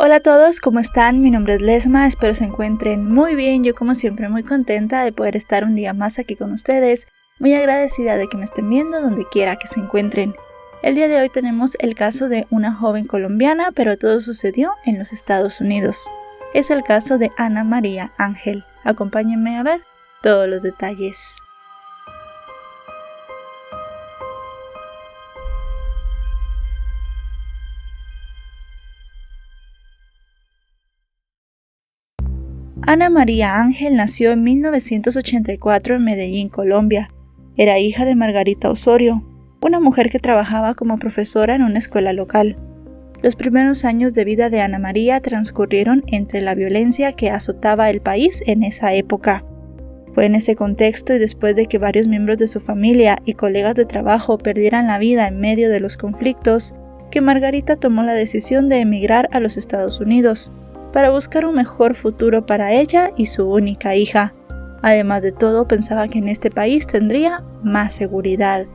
Hola a todos, ¿cómo están? Mi nombre es Lesma, espero se encuentren muy bien. Yo como siempre muy contenta de poder estar un día más aquí con ustedes, muy agradecida de que me estén viendo donde quiera que se encuentren. El día de hoy tenemos el caso de una joven colombiana, pero todo sucedió en los Estados Unidos. Es el caso de Ana María Ángel. Acompáñenme a ver todos los detalles. Ana María Ángel nació en 1984 en Medellín, Colombia. Era hija de Margarita Osorio, una mujer que trabajaba como profesora en una escuela local. Los primeros años de vida de Ana María transcurrieron entre la violencia que azotaba el país en esa época. Fue en ese contexto y después de que varios miembros de su familia y colegas de trabajo perdieran la vida en medio de los conflictos, que Margarita tomó la decisión de emigrar a los Estados Unidos, para buscar un mejor futuro para ella y su única hija. Además de todo, pensaba que en este país tendría más seguridad.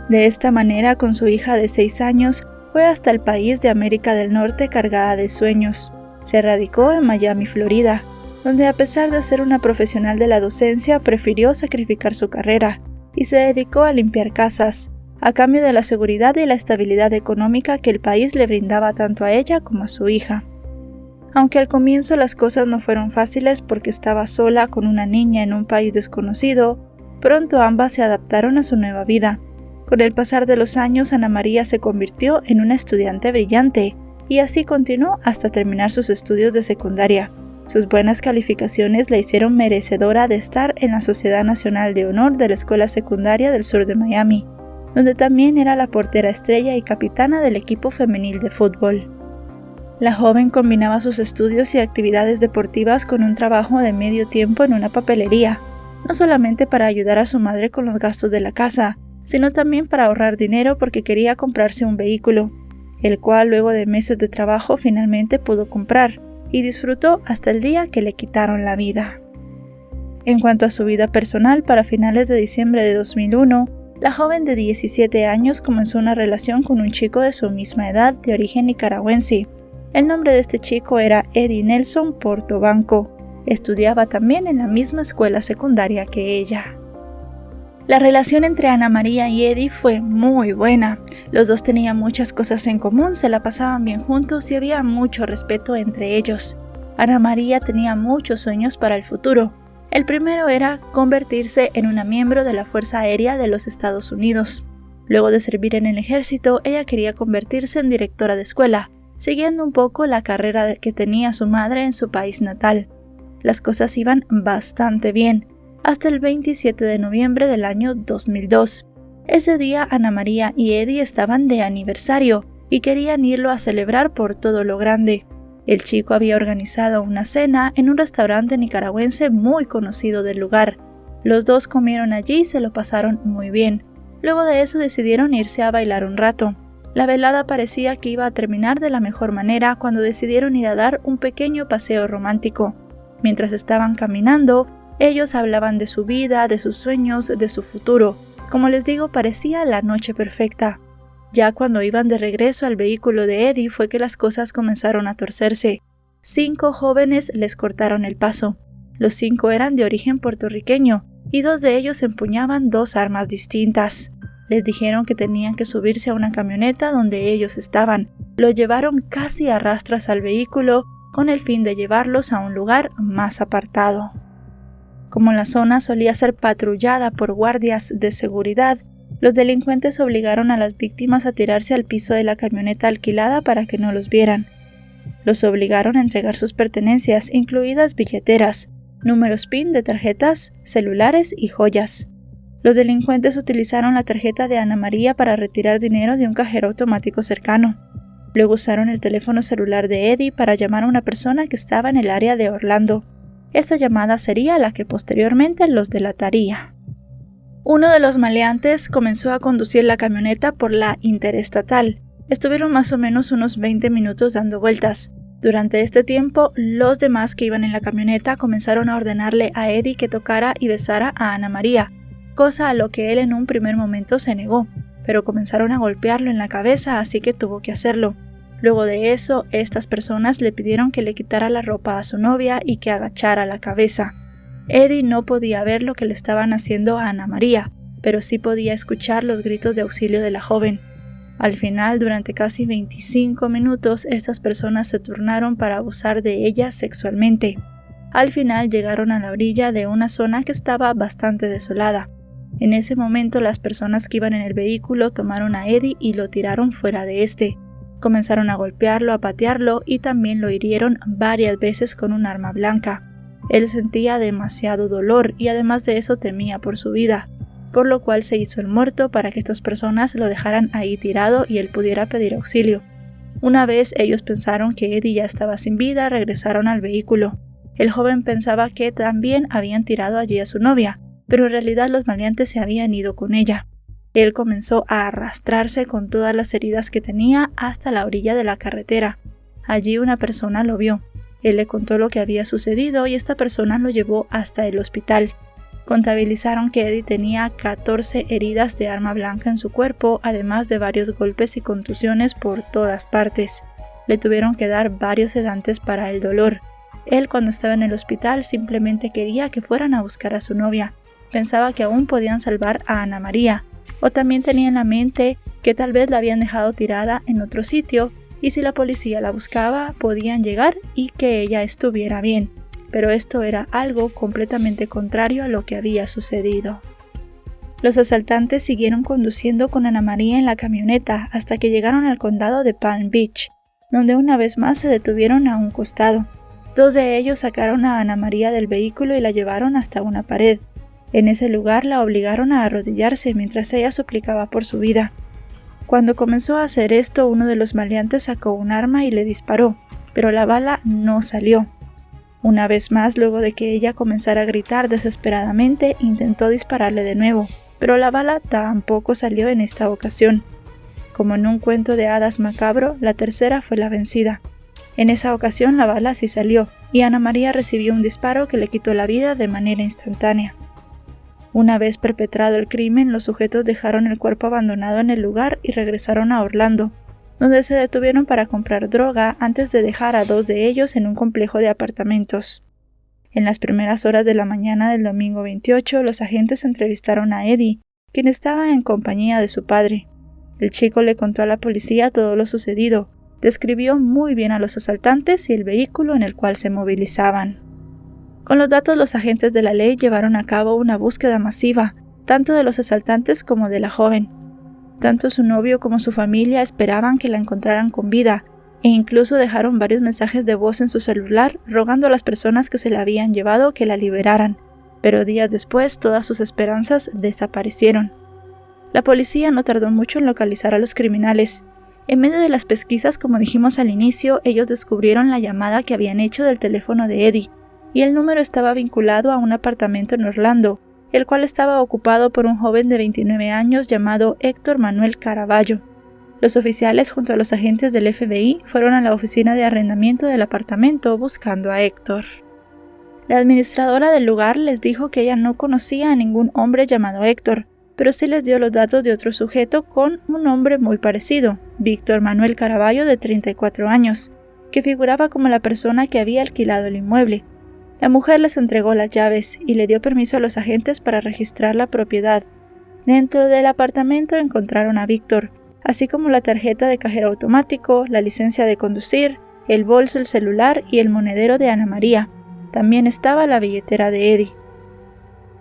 De esta manera, con su hija de 6 años, fue hasta el país de América del Norte cargada de sueños. Se radicó en Miami, Florida, donde a pesar de ser una profesional de la docencia, prefirió sacrificar su carrera y se dedicó a limpiar casas, a cambio de la seguridad y la estabilidad económica que el país le brindaba tanto a ella como a su hija. Aunque al comienzo las cosas no fueron fáciles porque estaba sola con una niña en un país desconocido, pronto ambas se adaptaron a su nueva vida. Con el pasar de los años, Ana María se convirtió en una estudiante brillante y así continuó hasta terminar sus estudios de secundaria. Sus buenas calificaciones la hicieron merecedora de estar en la Sociedad Nacional de Honor de la Escuela Secundaria del Sur de Miami, donde también era la portera estrella y capitana del equipo femenil de fútbol. La joven combinaba sus estudios y actividades deportivas con un trabajo de medio tiempo en una papelería, no solamente para ayudar a su madre con los gastos de la casa, sino también para ahorrar dinero porque quería comprarse un vehículo, el cual luego de meses de trabajo finalmente pudo comprar y disfrutó hasta el día que le quitaron la vida. En cuanto a su vida personal, para finales de diciembre de 2001, la joven de 17 años comenzó una relación con un chico de su misma edad de origen nicaragüense. El nombre de este chico era Eddie Nelson Portobanco. Estudiaba también en la misma escuela secundaria que ella. La relación entre Ana María y Eddie fue muy buena. Los dos tenían muchas cosas en común, se la pasaban bien juntos y había mucho respeto entre ellos. Ana María tenía muchos sueños para el futuro. El primero era convertirse en una miembro de la Fuerza Aérea de los Estados Unidos. Luego de servir en el ejército, ella quería convertirse en directora de escuela, siguiendo un poco la carrera que tenía su madre en su país natal. Las cosas iban bastante bien, hasta el 27 de noviembre del año 2002. Ese día Ana María y Eddie estaban de aniversario y querían irlo a celebrar por todo lo grande. El chico había organizado una cena en un restaurante nicaragüense muy conocido del lugar. Los dos comieron allí y se lo pasaron muy bien. Luego de eso decidieron irse a bailar un rato. La velada parecía que iba a terminar de la mejor manera cuando decidieron ir a dar un pequeño paseo romántico. Mientras estaban caminando, ellos hablaban de su vida, de sus sueños, de su futuro. Como les digo, parecía la noche perfecta. Ya cuando iban de regreso al vehículo de Eddie fue que las cosas comenzaron a torcerse. 5 jóvenes les cortaron el paso. Los 5 eran de origen puertorriqueño y 2 de ellos empuñaban 2 armas distintas. Les dijeron que tenían que subirse a una camioneta donde ellos estaban. Los llevaron casi a rastras al vehículo con el fin de llevarlos a un lugar más apartado. Como la zona solía ser patrullada por guardias de seguridad, los delincuentes obligaron a las víctimas a tirarse al piso de la camioneta alquilada para que no los vieran. Los obligaron a entregar sus pertenencias, incluidas billeteras, números PIN de tarjetas, celulares y joyas. Los delincuentes utilizaron la tarjeta de Ana María para retirar dinero de un cajero automático cercano. Luego usaron el teléfono celular de Eddie para llamar a una persona que estaba en el área de Orlando. Esta llamada sería la que posteriormente los delataría. Uno de los maleantes comenzó a conducir la camioneta por la interestatal. Estuvieron más o menos unos 20 minutos dando vueltas. Durante este tiempo, los demás que iban en la camioneta comenzaron a ordenarle a Eddie que tocara y besara a Ana María, cosa a lo que él en un primer momento se negó, pero comenzaron a golpearlo en la cabeza, así que tuvo que hacerlo. Luego de eso, estas personas le pidieron que le quitara la ropa a su novia y que agachara la cabeza. Eddie no podía ver lo que le estaban haciendo a Ana María, pero sí podía escuchar los gritos de auxilio de la joven. Al final, durante casi 25 minutos, estas personas se turnaron para abusar de ella sexualmente. Al final llegaron a la orilla de una zona que estaba bastante desolada. En ese momento, las personas que iban en el vehículo tomaron a Eddie y lo tiraron fuera de este. Comenzaron a golpearlo, a patearlo y también lo hirieron varias veces con un arma blanca. Él sentía demasiado dolor y además de eso temía por su vida, por lo cual se hizo el muerto para que estas personas lo dejaran ahí tirado y él pudiera pedir auxilio. Una vez ellos pensaron que Eddie ya estaba sin vida, regresaron al vehículo. El joven pensaba que también habían tirado allí a su novia, pero en realidad los maleantes se habían ido con ella. Él comenzó a arrastrarse con todas las heridas que tenía hasta la orilla de la carretera. Allí una persona lo vio. Él le contó lo que había sucedido y esta persona lo llevó hasta el hospital. Contabilizaron que Eddie tenía 14 heridas de arma blanca en su cuerpo, además de varios golpes y contusiones por todas partes. Le tuvieron que dar varios sedantes para el dolor. Él, cuando estaba en el hospital, simplemente quería que fueran a buscar a su novia. Pensaba que aún podían salvar a Ana María, o también tenía en la mente que tal vez la habían dejado tirada en otro sitio y si la policía la buscaba podían llegar y que ella estuviera bien. Pero esto era algo completamente contrario a lo que había sucedido. Los asaltantes siguieron conduciendo con Ana María en la camioneta hasta que llegaron al condado de Palm Beach, donde una vez más se detuvieron a un costado. 2 de ellos sacaron a Ana María del vehículo y la llevaron hasta una pared. En ese lugar la obligaron a arrodillarse mientras ella suplicaba por su vida. Cuando comenzó a hacer esto, uno de los maleantes sacó un arma y le disparó, pero la bala no salió. Una vez más, luego de que ella comenzara a gritar desesperadamente, intentó dispararle de nuevo, pero la bala tampoco salió en esta ocasión. Como en un cuento de hadas macabro, la tercera fue la vencida. En esa ocasión la bala sí salió, y Ana María recibió un disparo que le quitó la vida de manera instantánea. Una vez perpetrado el crimen, los sujetos dejaron el cuerpo abandonado en el lugar y regresaron a Orlando, donde se detuvieron para comprar droga antes de dejar a 2 de ellos en un complejo de apartamentos. En las primeras horas de la mañana del domingo 28, los agentes entrevistaron a Eddie, quien estaba en compañía de su padre. El chico le contó a la policía todo lo sucedido, describió muy bien a los asaltantes y el vehículo en el cual se movilizaban. Con los datos, los agentes de la ley llevaron a cabo una búsqueda masiva, tanto de los asaltantes como de la joven. Tanto su novio como su familia esperaban que la encontraran con vida, e incluso dejaron varios mensajes de voz en su celular rogando a las personas que se la habían llevado que la liberaran, pero días después todas sus esperanzas desaparecieron. La policía no tardó mucho en localizar a los criminales. En medio de las pesquisas, como dijimos al inicio, ellos descubrieron la llamada que habían hecho del teléfono de Eddie, y el número estaba vinculado a un apartamento en Orlando, el cual estaba ocupado por un joven de 29 años llamado Héctor Manuel Caraballo. Los oficiales junto a los agentes del FBI fueron a la oficina de arrendamiento del apartamento buscando a Héctor. La administradora del lugar les dijo que ella no conocía a ningún hombre llamado Héctor, pero sí les dio los datos de otro sujeto con un nombre muy parecido, Víctor Manuel Caraballo, de 34 años, que figuraba como la persona que había alquilado el inmueble. La mujer les entregó las llaves y le dio permiso a los agentes para registrar la propiedad. Dentro del apartamento encontraron a Víctor, así como la tarjeta de cajero automático, la licencia de conducir, el bolso, el celular y el monedero de Ana María. También estaba la billetera de Eddie.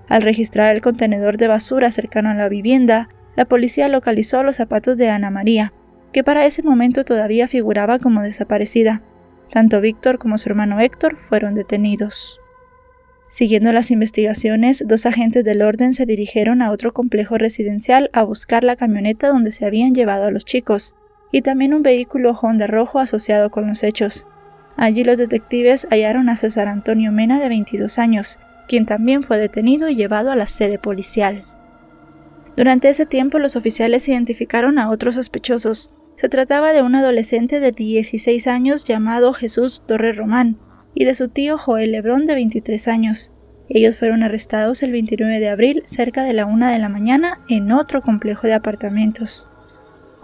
Al registrar el contenedor de basura cercano a la vivienda, la policía localizó los zapatos de Ana María, que para ese momento todavía figuraba como desaparecida. Tanto Víctor como su hermano Héctor fueron detenidos. Siguiendo las investigaciones, 2 agentes del orden se dirigieron a otro complejo residencial a buscar la camioneta donde se habían llevado a los chicos, y también un vehículo Honda rojo asociado con los hechos. Allí los detectives hallaron a César Antonio Mena, de 22 años, quien también fue detenido y llevado a la sede policial. Durante ese tiempo, los oficiales identificaron a otros sospechosos. Se trataba de un adolescente de 16 años llamado Jesús Torres Román y de su tío Joel Lebrón, de 23 años. Ellos fueron arrestados el 29 de abril cerca de la 1 de la mañana en otro complejo de apartamentos.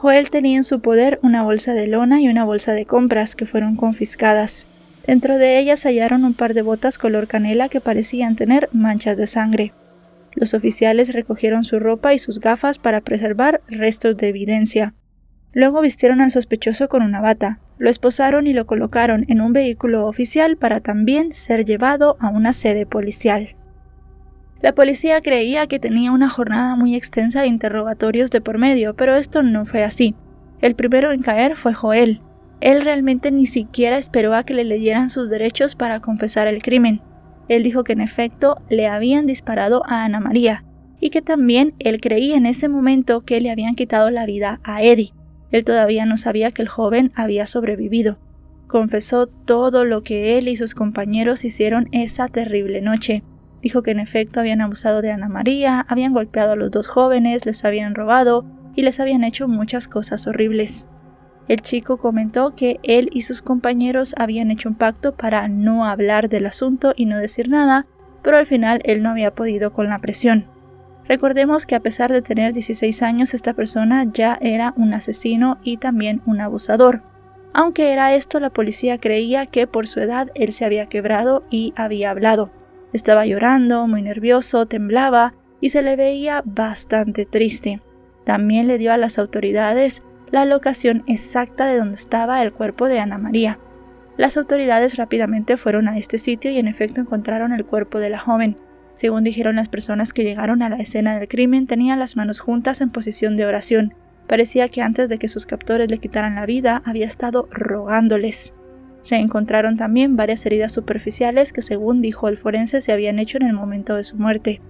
Joel tenía en su poder una bolsa de lona y una bolsa de compras que fueron confiscadas. Dentro de ellas hallaron un par de botas color canela que parecían tener manchas de sangre. Los oficiales recogieron su ropa y sus gafas para preservar restos de evidencia. Luego vistieron al sospechoso con una bata, lo esposaron y lo colocaron en un vehículo oficial para también ser llevado a una sede policial. La policía creía que tenía una jornada muy extensa de interrogatorios de por medio, pero esto no fue así. El primero en caer fue Joel. Él realmente ni siquiera esperó a que le leyeran sus derechos para confesar el crimen. Él dijo que en efecto le habían disparado a Ana María y que también él creía en ese momento que le habían quitado la vida a Eddie. Él todavía no sabía que el joven había sobrevivido. Confesó todo lo que él y sus compañeros hicieron esa terrible noche. Dijo que en efecto habían abusado de Ana María, habían golpeado a los dos jóvenes, les habían robado y les habían hecho muchas cosas horribles. El chico comentó que él y sus compañeros habían hecho un pacto para no hablar del asunto y no decir nada, pero al final él no había podido con la presión. Recordemos que a pesar de tener 16 años, esta persona ya era un asesino y también un abusador. Aunque era esto, la policía creía que por su edad él se había quebrado y había hablado. Estaba llorando, muy nervioso, temblaba y se le veía bastante triste. También le dio a las autoridades la locación exacta de donde estaba el cuerpo de Ana María. Las autoridades rápidamente fueron a este sitio y en efecto encontraron el cuerpo de la joven. Según dijeron las personas que llegaron a la escena del crimen, tenía las manos juntas en posición de oración. Parecía que antes de que sus captores le quitaran la vida, había estado rogándoles. Se encontraron también varias heridas superficiales que, según dijo el forense, se habían hecho en el momento de su muerte.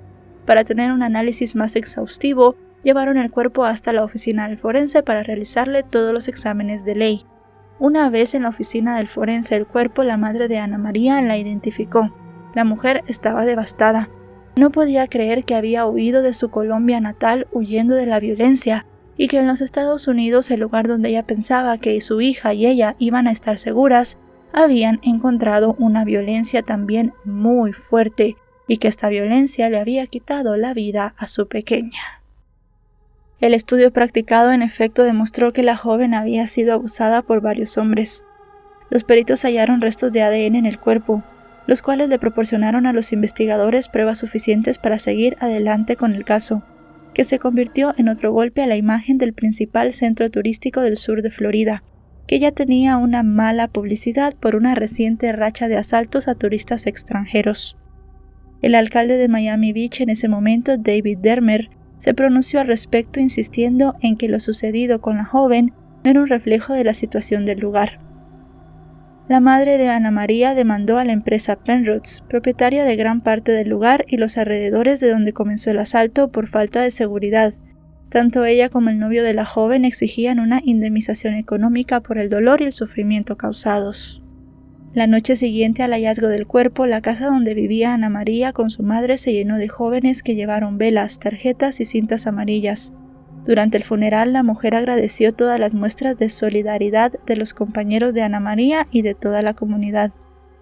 Para tener un análisis más exhaustivo, llevaron el cuerpo hasta la oficina del forense para realizarle todos los exámenes de ley. Una vez en la oficina del forense el cuerpo, la madre de Ana María la identificó. La mujer estaba devastada. No podía creer que había huido de su Colombia natal huyendo de la violencia y que en los Estados Unidos, el lugar donde ella pensaba que su hija y ella iban a estar seguras, habían encontrado una violencia también muy fuerte y que esta violencia le había quitado la vida a su pequeña. El estudio practicado en efecto demostró que la joven había sido abusada por varios hombres. Los peritos hallaron restos de ADN en el cuerpo, los cuales le proporcionaron a los investigadores pruebas suficientes para seguir adelante con el caso, que se convirtió en otro golpe a la imagen del principal centro turístico del sur de Florida, que ya tenía una mala publicidad por una reciente racha de asaltos a turistas extranjeros. El alcalde de Miami Beach en ese momento, David Dermer, se pronunció al respecto insistiendo en que lo sucedido con la joven no era un reflejo de la situación del lugar. La madre de Ana María demandó a la empresa Penrose, propietaria de gran parte del lugar y los alrededores de donde comenzó el asalto, por falta de seguridad. Tanto ella como el novio de la joven exigían una indemnización económica por el dolor y el sufrimiento causados. La noche siguiente al hallazgo del cuerpo, la casa donde vivía Ana María con su madre se llenó de jóvenes que llevaron velas, tarjetas y cintas amarillas. Durante el funeral, la mujer agradeció todas las muestras de solidaridad de los compañeros de Ana María y de toda la comunidad.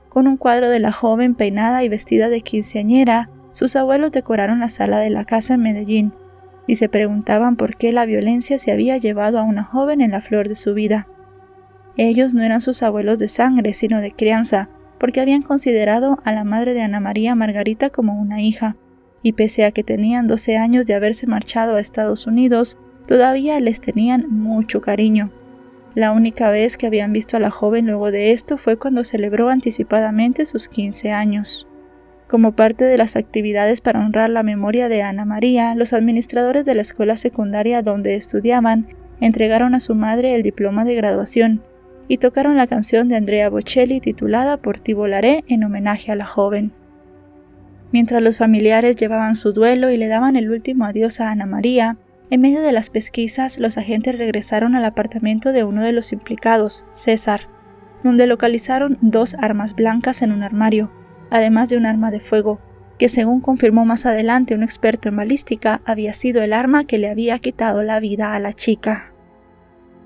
Con un cuadro de la joven peinada y vestida de quinceañera, sus abuelos decoraron la sala de la casa en Medellín y se preguntaban por qué la violencia se había llevado a una joven en la flor de su vida. Ellos no eran sus abuelos de sangre, sino de crianza, porque habían considerado a la madre de Ana María Margarita como una hija, y pese a que tenían 12 años de haberse marchado a Estados Unidos, todavía les tenían mucho cariño. La única vez que habían visto a la joven luego de esto fue cuando celebró anticipadamente sus 15 años. Como parte de las actividades para honrar la memoria de Ana María, los administradores de la escuela secundaria donde estudiaban entregaron a su madre el diploma de graduación y tocaron la canción de Andrea Bocelli titulada Por ti volaré en homenaje a la joven. Mientras los familiares llevaban su duelo y le daban el último adiós a Ana María, en medio de las pesquisas los agentes regresaron al apartamento de uno de los implicados, César, donde localizaron 2 armas blancas en un armario, además de un arma de fuego, que según confirmó más adelante un experto en balística, había sido el arma que le había quitado la vida a la chica.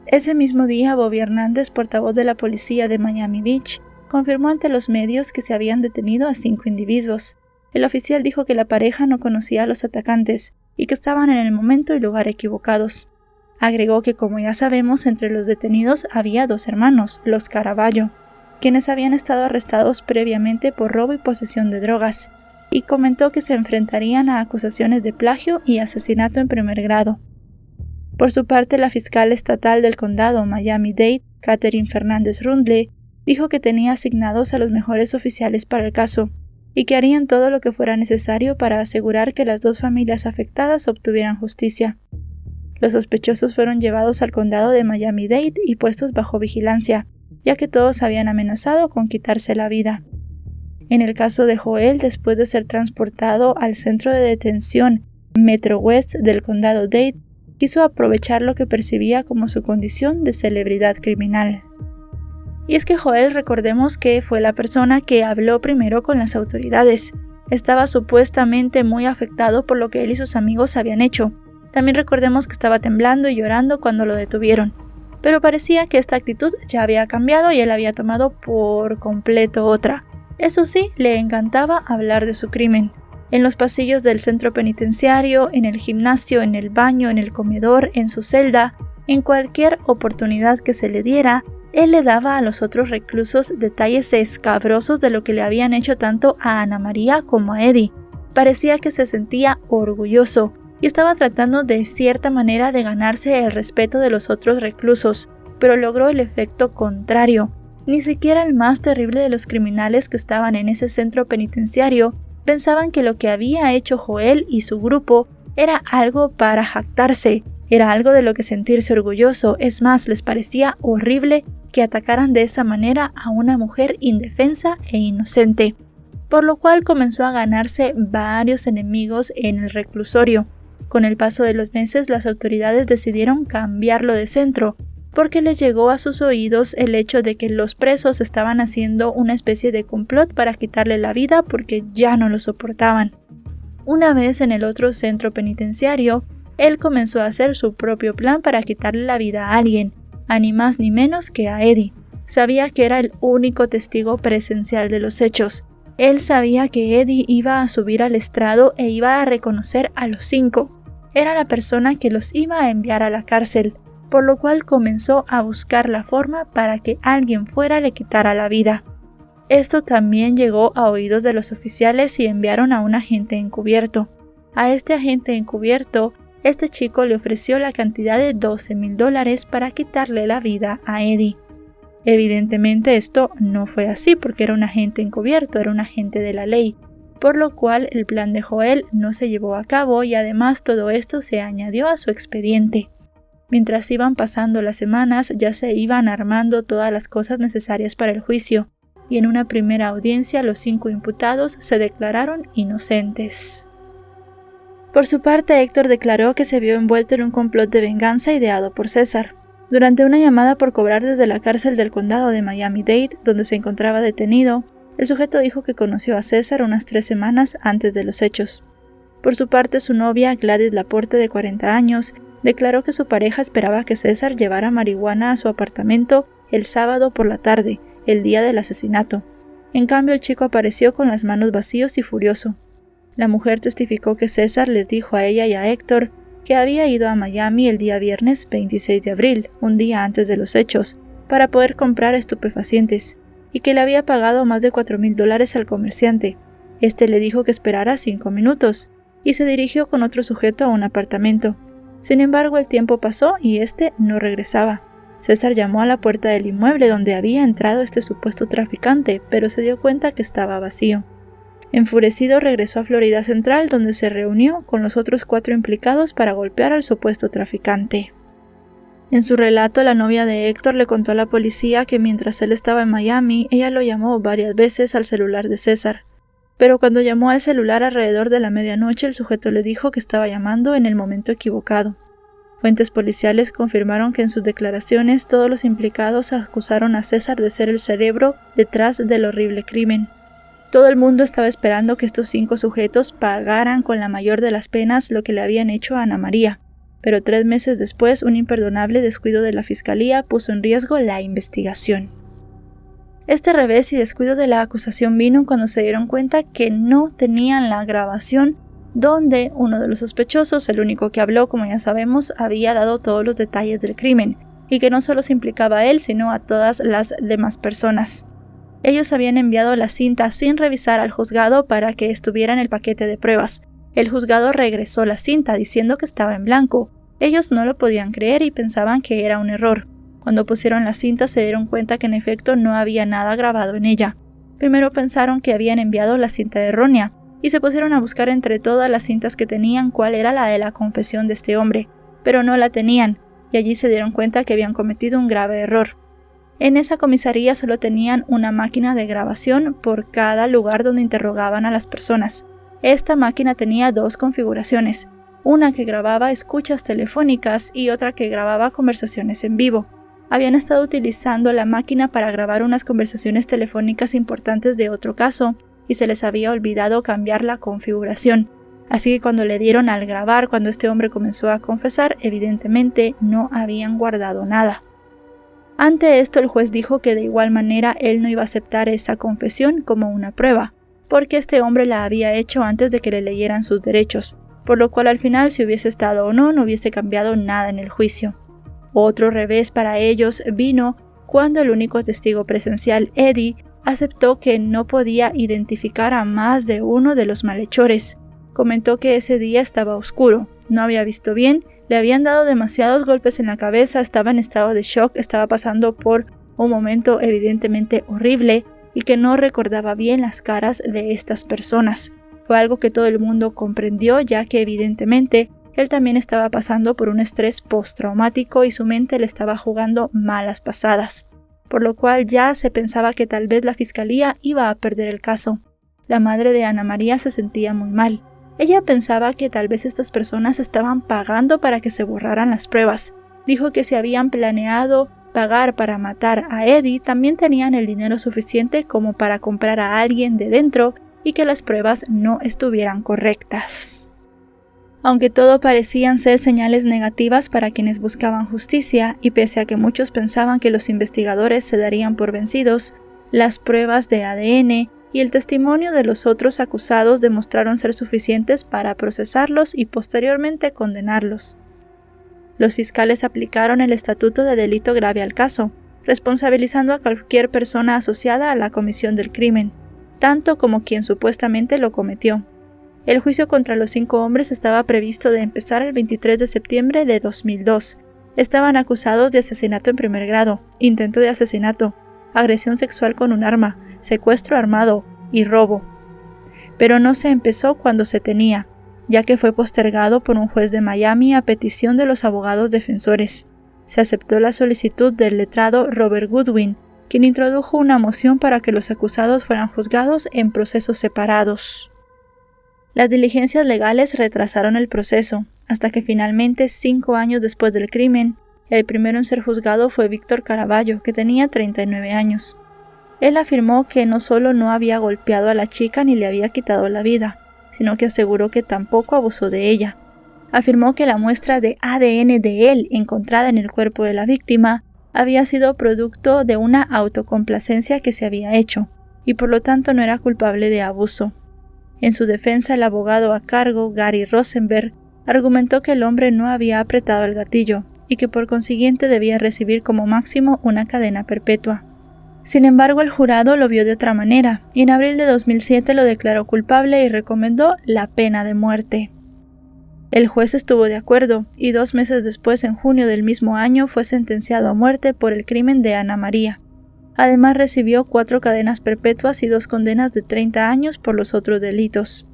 Ese mismo día, Bobby Hernández, portavoz de la policía de Miami Beach, confirmó ante los medios que se habían detenido a 5 individuos. El oficial dijo que la pareja no conocía a los atacantes y que estaban en el momento y lugar equivocados. Agregó que, como ya sabemos, entre los detenidos había 2 hermanos, los Caraballo, quienes habían estado arrestados previamente por robo y posesión de drogas, y comentó que se enfrentarían a acusaciones de plagio y asesinato en primer grado. Por su parte, la fiscal estatal del condado Miami-Dade, Catherine Fernández Rundle, dijo que tenía asignados a los mejores oficiales para el caso y que harían todo lo que fuera necesario para asegurar que las 2 familias afectadas obtuvieran justicia. Los sospechosos fueron llevados al condado de Miami-Dade y puestos bajo vigilancia, ya que todos habían amenazado con quitarse la vida. En el caso de Joel, después de ser transportado al centro de detención Metro West del condado Dade, quiso aprovechar lo que percibía como su condición de celebridad criminal. Y es que Joel, recordemos que fue la persona que habló primero con las autoridades. Estaba supuestamente muy afectado por lo que él y sus amigos habían hecho. También recordemos que estaba temblando y llorando cuando lo detuvieron. Pero parecía que esta actitud ya había cambiado y él había tomado por completo otra. Eso sí, le encantaba hablar de su crimen. En los pasillos del centro penitenciario, en el gimnasio, en el baño, en el comedor, en su celda, en cualquier oportunidad que se le diera, él le daba a los otros reclusos detalles escabrosos de lo que le habían hecho tanto a Ana María como a Eddie. Parecía que se sentía orgulloso y estaba tratando de cierta manera de ganarse el respeto de los otros reclusos, pero logró el efecto contrario. Ni siquiera el más terrible de los criminales que estaban en ese centro penitenciario pensaban que lo que había hecho Joel y su grupo era algo para jactarse, era algo de lo que sentirse orgulloso. Es más, les parecía horrible que atacaran de esa manera a una mujer indefensa e inocente, por lo cual comenzó a ganarse varios enemigos en el reclusorio. Con el paso de los meses, las autoridades decidieron cambiarlo de centro, porque les llegó a sus oídos el hecho de que los presos estaban haciendo una especie de complot para quitarle la vida porque ya no lo soportaban. Una vez en el otro centro penitenciario, él comenzó a hacer su propio plan para quitarle la vida a alguien, a ni más ni menos que a Eddie. Sabía que era el único testigo presencial de los hechos. Él sabía que Eddie iba a subir al estrado e iba a reconocer a los 5. Era la persona que los iba a enviar a la cárcel, por lo cual comenzó a buscar la forma para que alguien fuera le quitara la vida. Esto también llegó a oídos de los oficiales y enviaron a un agente encubierto. A este agente encubierto, este chico le ofreció la cantidad de $12,000 para quitarle la vida a Eddie. Evidentemente esto no fue así porque era un agente encubierto, era un agente de la ley, por lo cual el plan de Joel no se llevó a cabo y además todo esto se añadió a su expediente. Mientras iban pasando las semanas, ya se iban armando todas las cosas necesarias para el juicio, y en una primera audiencia los 5 imputados se declararon inocentes. Por su parte, Héctor declaró que se vio envuelto en un complot de venganza ideado por César. Durante una llamada por cobrar desde la cárcel del condado de Miami-Dade, donde se encontraba detenido, el sujeto dijo que conoció a César unas 3 semanas antes de los hechos. Por su parte, su novia, Gladys Laporte, de 40 años, declaró que su pareja esperaba que César llevara marihuana a su apartamento el sábado por la tarde, el día del asesinato. En cambio, el chico apareció con las manos vacíos y furioso. La mujer testificó que César les dijo a ella y a Héctor que había ido a Miami el día viernes 26 de abril, un día antes de los hechos, para poder comprar estupefacientes, y que le había pagado más de $4,000 al comerciante. Este le dijo que esperara 5 minutos, y se dirigió con otro sujeto a un apartamento. Sin embargo, el tiempo pasó y este no regresaba. César llamó a la puerta del inmueble donde había entrado este supuesto traficante, pero se dio cuenta que estaba vacío. Enfurecido, regresó a Florida Central, donde se reunió con los otros 4 implicados para golpear al supuesto traficante. En su relato, la novia de Héctor le contó a la policía que mientras él estaba en Miami, ella lo llamó varias veces al celular de César. Pero cuando llamó al celular alrededor de la medianoche, el sujeto le dijo que estaba llamando en el momento equivocado. Fuentes policiales confirmaron que en sus declaraciones todos los implicados acusaron a César de ser el cerebro detrás del horrible crimen. Todo el mundo estaba esperando que estos 5 sujetos pagaran con la mayor de las penas lo que le habían hecho a Ana María, pero 3 meses después un imperdonable descuido de la fiscalía puso en riesgo la investigación. Este revés y descuido de la acusación vino cuando se dieron cuenta que no tenían la grabación donde uno de los sospechosos, el único que habló, como ya sabemos, había dado todos los detalles del crimen, y que no solo se implicaba a él, sino a todas las demás personas. Ellos habían enviado la cinta sin revisar al juzgado para que estuviera en el paquete de pruebas. El juzgado regresó la cinta diciendo que estaba en blanco. Ellos no lo podían creer y pensaban que era un error. Cuando pusieron la cinta se dieron cuenta que en efecto no había nada grabado en ella. Primero pensaron que habían enviado la cinta errónea y se pusieron a buscar entre todas las cintas que tenían cuál era la de la confesión de este hombre, pero no la tenían y allí se dieron cuenta que habían cometido un grave error. En esa comisaría solo tenían una máquina de grabación por cada lugar donde interrogaban a las personas. Esta máquina tenía dos configuraciones, una que grababa escuchas telefónicas y otra que grababa conversaciones en vivo. Habían estado utilizando la máquina para grabar unas conversaciones telefónicas importantes de otro caso y se les había olvidado cambiar la configuración. Así que cuando le dieron al grabar, cuando este hombre comenzó a confesar, evidentemente no habían guardado nada. Ante esto el juez dijo que de igual manera él no iba a aceptar esa confesión como una prueba, porque este hombre la había hecho antes de que le leyeran sus derechos, por lo cual al final si hubiese estado o no hubiese cambiado nada en el juicio. Otro revés para ellos vino cuando el único testigo presencial, Eddie, aceptó que no podía identificar a más de uno de los malhechores. Comentó que ese día estaba oscuro, no había visto bien, le habían dado demasiados golpes en la cabeza, estaba en estado de shock, estaba pasando por un momento evidentemente horrible y que no recordaba bien las caras de estas personas. Fue algo que todo el mundo comprendió, ya que evidentemente él también estaba pasando por un estrés postraumático y su mente le estaba jugando malas pasadas, por lo cual ya se pensaba que tal vez la fiscalía iba a perder el caso. La madre de Ana María se sentía muy mal. Ella pensaba que tal vez estas personas estaban pagando para que se borraran las pruebas. Dijo que si habían planeado pagar para matar a Eddie, también tenían el dinero suficiente como para comprar a alguien de dentro y que las pruebas no estuvieran correctas. Aunque todo parecían ser señales negativas para quienes buscaban justicia, y pese a que muchos pensaban que los investigadores se darían por vencidos, las pruebas de ADN y el testimonio de los otros acusados demostraron ser suficientes para procesarlos y posteriormente condenarlos. Los fiscales aplicaron el estatuto de delito grave al caso, responsabilizando a cualquier persona asociada a la comisión del crimen, tanto como quien supuestamente lo cometió. El juicio contra los 5 hombres estaba previsto de empezar el 23 de septiembre de 2002. Estaban acusados de asesinato en primer grado, intento de asesinato, agresión sexual con un arma, secuestro armado y robo. Pero no se empezó cuando se tenía, ya que fue postergado por un juez de Miami a petición de los abogados defensores. Se aceptó la solicitud del letrado Robert Goodwin, quien introdujo una moción para que los acusados fueran juzgados en procesos separados. Las diligencias legales retrasaron el proceso, hasta que finalmente, 5 años después del crimen, el primero en ser juzgado fue Víctor Caraballo, que tenía 39 años. Él afirmó que no solo no había golpeado a la chica ni le había quitado la vida, sino que aseguró que tampoco abusó de ella. Afirmó que la muestra de ADN de él encontrada en el cuerpo de la víctima había sido producto de una autocomplacencia que se había hecho, y por lo tanto no era culpable de abuso. En su defensa, el abogado a cargo, Gary Rosenberg, argumentó que el hombre no había apretado el gatillo y que por consiguiente debía recibir como máximo una cadena perpetua. Sin embargo, el jurado lo vio de otra manera y en abril de 2007 lo declaró culpable y recomendó la pena de muerte. El juez estuvo de acuerdo y 2 meses después, en junio del mismo año, fue sentenciado a muerte por el crimen de Ana María. Además recibió 4 cadenas perpetuas y 2 condenas de 30 años por los otros delitos.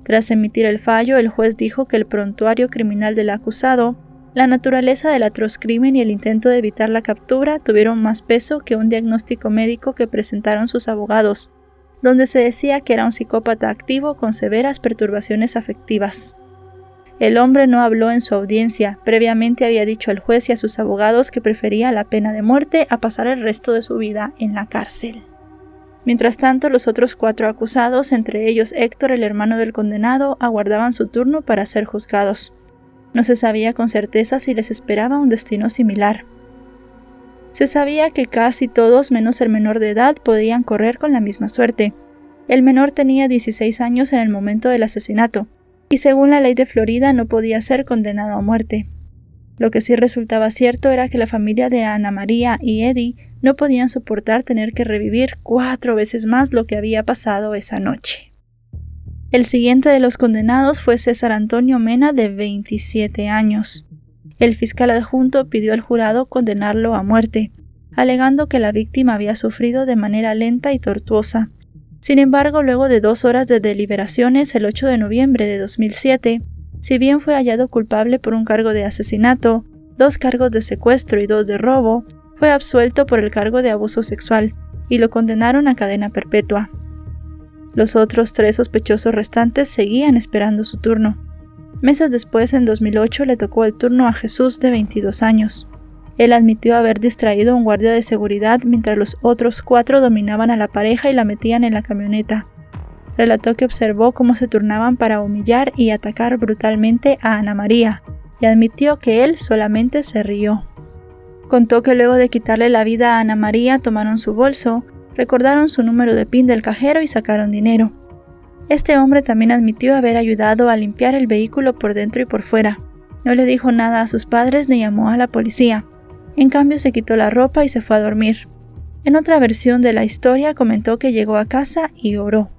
Tras emitir el fallo, el juez dijo que el prontuario criminal del acusado, la naturaleza del atroz crimen y el intento de evitar la captura tuvieron más peso que un diagnóstico médico que presentaron sus abogados, donde se decía que era un psicópata activo con severas perturbaciones afectivas. El hombre no habló en su audiencia. Previamente había dicho al juez y a sus abogados que prefería la pena de muerte a pasar el resto de su vida en la cárcel. Mientras tanto, los otros 4 acusados, entre ellos Héctor, el hermano del condenado, aguardaban su turno para ser juzgados. No se sabía con certeza si les esperaba un destino similar. Se sabía que casi todos, menos el menor de edad, podían correr con la misma suerte. El menor tenía 16 años en el momento del asesinato, y según la ley de Florida no podía ser condenado a muerte. Lo que sí resultaba cierto era que la familia de Ana María y Eddie no podían soportar tener que revivir 4 veces más lo que había pasado esa noche. El siguiente de los condenados fue César Antonio Mena, de 27 años. El fiscal adjunto pidió al jurado condenarlo a muerte, alegando que la víctima había sufrido de manera lenta y tortuosa. Sin embargo, luego de 2 horas de deliberaciones, el 8 de noviembre de 2007, si bien fue hallado culpable por un cargo de asesinato, 2 cargos de secuestro y 2 de robo, fue absuelto por el cargo de abuso sexual y lo condenaron a cadena perpetua. Los otros 3 sospechosos restantes seguían esperando su turno. Meses después, en 2008, le tocó el turno a Jesús, de 22 años. Él admitió haber distraído a un guardia de seguridad mientras los otros 4 dominaban a la pareja y la metían en la camioneta. Relató que observó cómo se turnaban para humillar y atacar brutalmente a Ana María, y admitió que él solamente se rió. Contó que luego de quitarle la vida a Ana María tomaron su bolso, recordaron su número de PIN del cajero y sacaron dinero. Este hombre también admitió haber ayudado a limpiar el vehículo por dentro y por fuera. No le dijo nada a sus padres ni llamó a la policía. En cambio, se quitó la ropa y se fue a dormir. En otra versión de la historia comentó que llegó a casa y oró.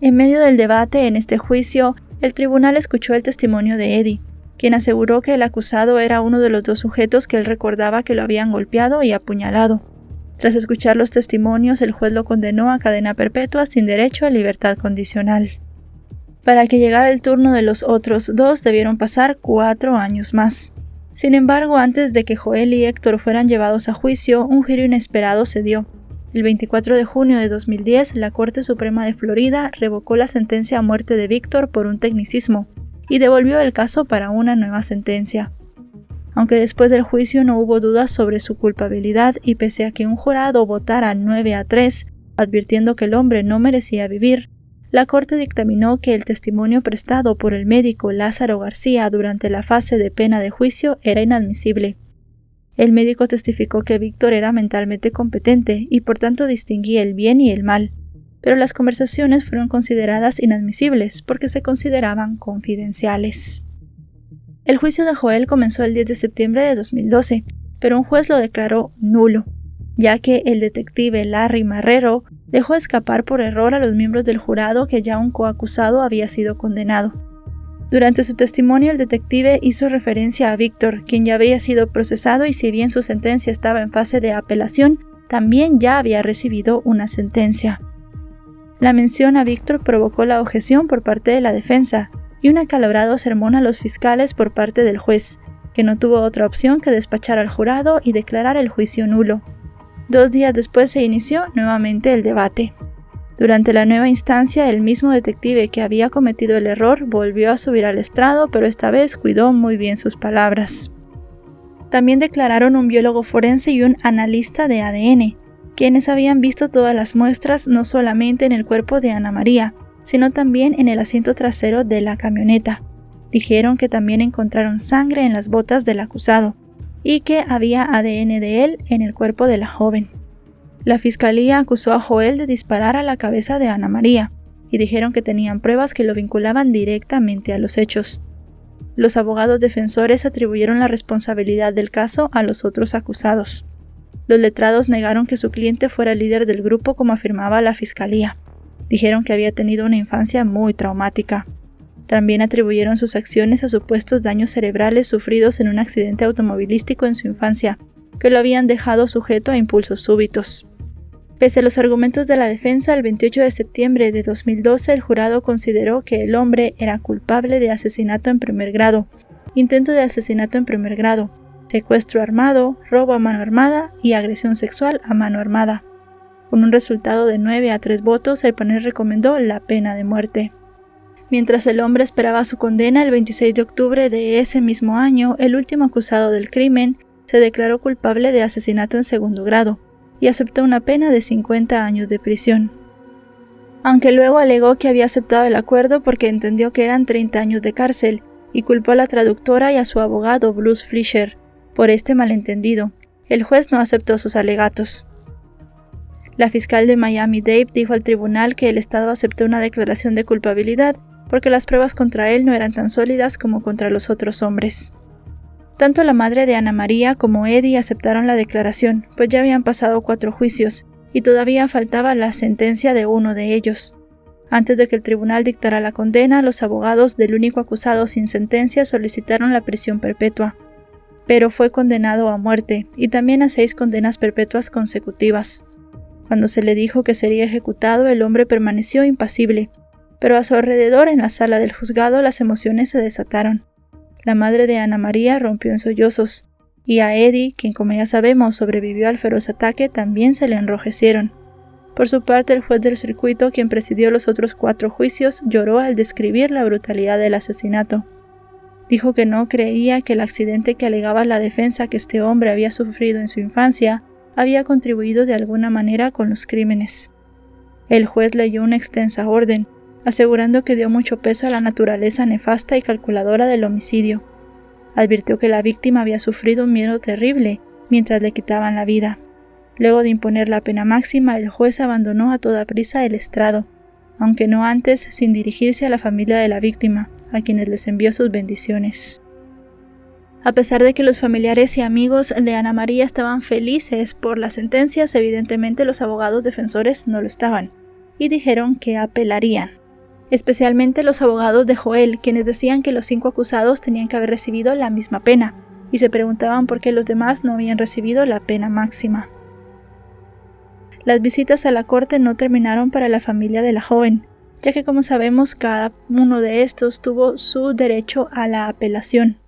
En medio del debate en este juicio, el tribunal escuchó el testimonio de Eddie, quien aseguró que el acusado era uno de los 2 sujetos que él recordaba que lo habían golpeado y apuñalado. Tras escuchar los testimonios, el juez lo condenó a cadena perpetua sin derecho a libertad condicional. Para que llegara el turno de los otros 2 debieron pasar 4 años más. Sin embargo, antes de que Joel y Héctor fueran llevados a juicio, un giro inesperado se dio. El 24 de junio de 2010, la Corte Suprema de Florida revocó la sentencia a muerte de Víctor por un tecnicismo y devolvió el caso para una nueva sentencia. Aunque después del juicio no hubo dudas sobre su culpabilidad y pese a que un jurado votara 9-3, advirtiendo que el hombre no merecía vivir, la Corte dictaminó que el testimonio prestado por el médico Lázaro García durante la fase de pena de juicio era inadmisible. El médico testificó que Víctor era mentalmente competente y por tanto distinguía el bien y el mal, pero las conversaciones fueron consideradas inadmisibles porque se consideraban confidenciales. El juicio de Joel comenzó el 10 de septiembre de 2012, pero un juez lo declaró nulo, ya que el detective Larry Marrero dejó escapar por error a los miembros del jurado que ya un coacusado había sido condenado. Durante su testimonio, el detective hizo referencia a Víctor, quien ya había sido procesado y si bien su sentencia estaba en fase de apelación, también ya había recibido una sentencia. La mención a Víctor provocó la objeción por parte de la defensa y un acalorado sermón a los fiscales por parte del juez, que no tuvo otra opción que despachar al jurado y declarar el juicio nulo. 2 días después se inició nuevamente el debate. Durante la nueva instancia, el mismo detective que había cometido el error volvió a subir al estrado, pero esta vez cuidó muy bien sus palabras. También declararon un biólogo forense y un analista de ADN, quienes habían visto todas las muestras no solamente en el cuerpo de Ana María, sino también en el asiento trasero de la camioneta. Dijeron que también encontraron sangre en las botas del acusado y que había ADN de él en el cuerpo de la joven. La fiscalía acusó a Joel de disparar a la cabeza de Ana María y dijeron que tenían pruebas que lo vinculaban directamente a los hechos. Los abogados defensores atribuyeron la responsabilidad del caso a los otros acusados. Los letrados negaron que su cliente fuera el líder del grupo como afirmaba la fiscalía. Dijeron que había tenido una infancia muy traumática. También atribuyeron sus acciones a supuestos daños cerebrales sufridos en un accidente automovilístico en su infancia, que lo habían dejado sujeto a impulsos súbitos. Pese a los argumentos de la defensa, el 28 de septiembre de 2012 el jurado consideró que el hombre era culpable de asesinato en primer grado, intento de asesinato en primer grado, secuestro armado, robo a mano armada y agresión sexual a mano armada. Con un resultado de 9-3 votos, el panel recomendó la pena de muerte. Mientras el hombre esperaba su condena, el 26 de octubre de ese mismo año, el último acusado del crimen se declaró culpable de asesinato en segundo grado y aceptó una pena de 50 años de prisión. Aunque luego alegó que había aceptado el acuerdo porque entendió que eran 30 años de cárcel y culpó a la traductora y a su abogado Bruce Fleischer por este malentendido, el juez no aceptó sus alegatos. La fiscal de Miami-Dade dijo al tribunal que el Estado aceptó una declaración de culpabilidad porque las pruebas contra él no eran tan sólidas como contra los otros hombres. Tanto la madre de Ana María como Eddie aceptaron la declaración, pues ya habían pasado 4 juicios, y todavía faltaba la sentencia de uno de ellos. Antes de que el tribunal dictara la condena, los abogados del único acusado sin sentencia solicitaron la prisión perpetua, pero fue condenado a muerte, y también a 6 condenas perpetuas consecutivas. Cuando se le dijo que sería ejecutado, el hombre permaneció impasible, pero a su alrededor en la sala del juzgado las emociones se desataron. La madre de Ana María rompió en sollozos, y a Eddie, quien como ya sabemos sobrevivió al feroz ataque, también se le enrojecieron. Por su parte, el juez del circuito, quien presidió los otros 4 juicios, lloró al describir la brutalidad del asesinato. Dijo que no creía que el accidente que alegaba la defensa que este hombre había sufrido en su infancia había contribuido de alguna manera con los crímenes. El juez leyó una extensa orden, asegurando que dio mucho peso a la naturaleza nefasta y calculadora del homicidio. Advirtió que la víctima había sufrido un miedo terrible mientras le quitaban la vida. Luego de imponer la pena máxima, el juez abandonó a toda prisa el estrado, aunque no antes sin dirigirse a la familia de la víctima, a quienes les envió sus bendiciones. A pesar de que los familiares y amigos de Ana María estaban felices por las sentencias, evidentemente los abogados defensores no lo estaban, y dijeron que apelarían. Especialmente los abogados de Joel, quienes decían que los 5 acusados tenían que haber recibido la misma pena, y se preguntaban por qué los demás no habían recibido la pena máxima. Las visitas a la corte no terminaron para la familia de la joven, ya que como sabemos cada uno de estos tuvo su derecho a la apelación.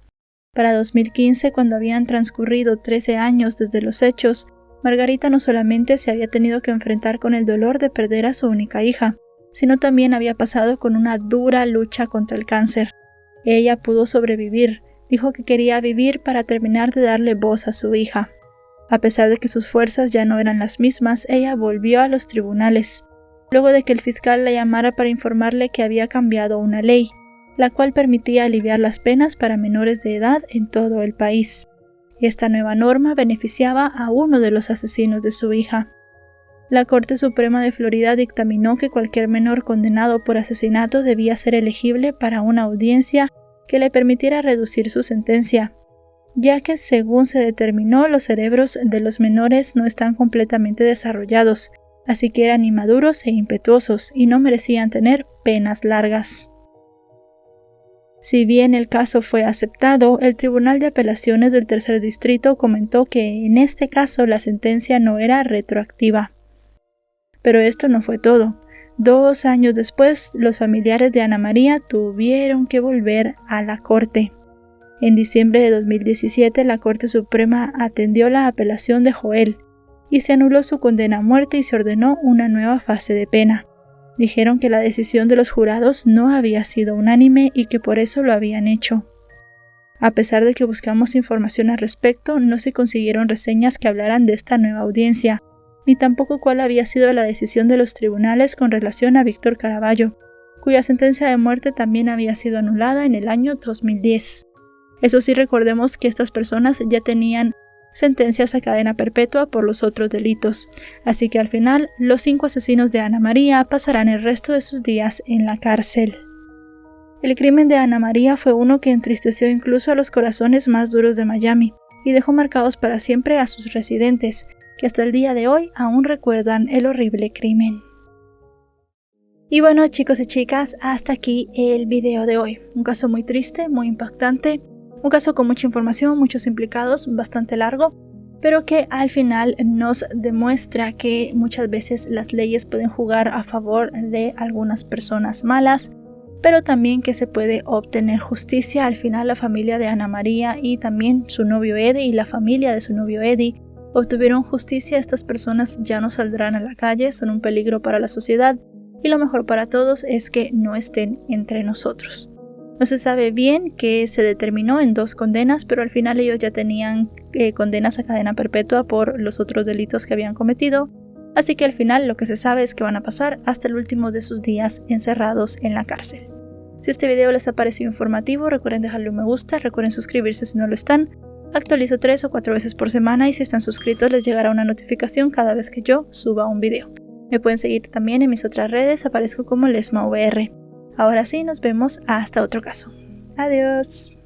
Para 2015, cuando habían transcurrido 13 años desde los hechos, Margarita no solamente se había tenido que enfrentar con el dolor de perder a su única hija, sino también había pasado con una dura lucha contra el cáncer. Ella pudo sobrevivir, dijo que quería vivir para terminar de darle voz a su hija. A pesar de que sus fuerzas ya no eran las mismas, ella volvió a los tribunales, luego de que el fiscal la llamara para informarle que había cambiado una ley, la cual permitía aliviar las penas para menores de edad en todo el país. Esta nueva norma beneficiaba a uno de los asesinos de su hija. La Corte Suprema de Florida dictaminó que cualquier menor condenado por asesinato debía ser elegible para una audiencia que le permitiera reducir su sentencia, ya que, según se determinó, los cerebros de los menores no están completamente desarrollados, así que eran inmaduros e impetuosos y no merecían tener penas largas. Si bien el caso fue aceptado, el Tribunal de Apelaciones del Tercer Distrito comentó que en este caso la sentencia no era retroactiva. Pero esto no fue todo. 2 años después, los familiares de Ana María tuvieron que volver a la corte. En diciembre de 2017, la Corte Suprema atendió la apelación de Joel y se anuló su condena a muerte y se ordenó una nueva fase de pena. Dijeron que la decisión de los jurados no había sido unánime y que por eso lo habían hecho. A pesar de que buscamos información al respecto, no se consiguieron reseñas que hablaran de esta nueva audiencia, ni tampoco cuál había sido la decisión de los tribunales con relación a Víctor Caraballo, cuya sentencia de muerte también había sido anulada en el año 2010. Eso sí, recordemos que estas personas ya tenían sentencias a cadena perpetua por los otros delitos, así que al final los 5 asesinos de Ana María pasarán el resto de sus días en la cárcel. El crimen de Ana María fue uno que entristeció incluso a los corazones más duros de Miami y dejó marcados para siempre a sus residentes, que hasta el día de hoy aún recuerdan el horrible crimen. Y bueno, chicos y chicas, hasta aquí el video de hoy. Un caso muy triste, muy impactante, un caso con mucha información, muchos implicados, bastante largo, pero que al final nos demuestra que muchas veces las leyes pueden jugar a favor de algunas personas malas, pero también que se puede obtener justicia. Al final la familia de Ana María y también su novio Eddie y la familia de su novio Eddie obtuvieron justicia. Estas personas ya no saldrán a la calle, son un peligro para la sociedad y lo mejor para todos es que no estén entre nosotros. No se sabe bien qué se determinó en 2 condenas, pero al final ellos ya tenían condenas a cadena perpetua por los otros delitos que habían cometido, así que al final lo que se sabe es que van a pasar hasta el último de sus días encerrados en la cárcel. Si este video les ha parecido informativo, recuerden dejarle un me gusta, recuerden suscribirse si no lo están. Actualizo 3 o 4 veces por semana y si están suscritos les llegará una notificación cada vez que yo suba un video. Me pueden seguir también en mis otras redes, aparezco como LesmaVR. Ahora sí, nos vemos hasta otro caso. Adiós.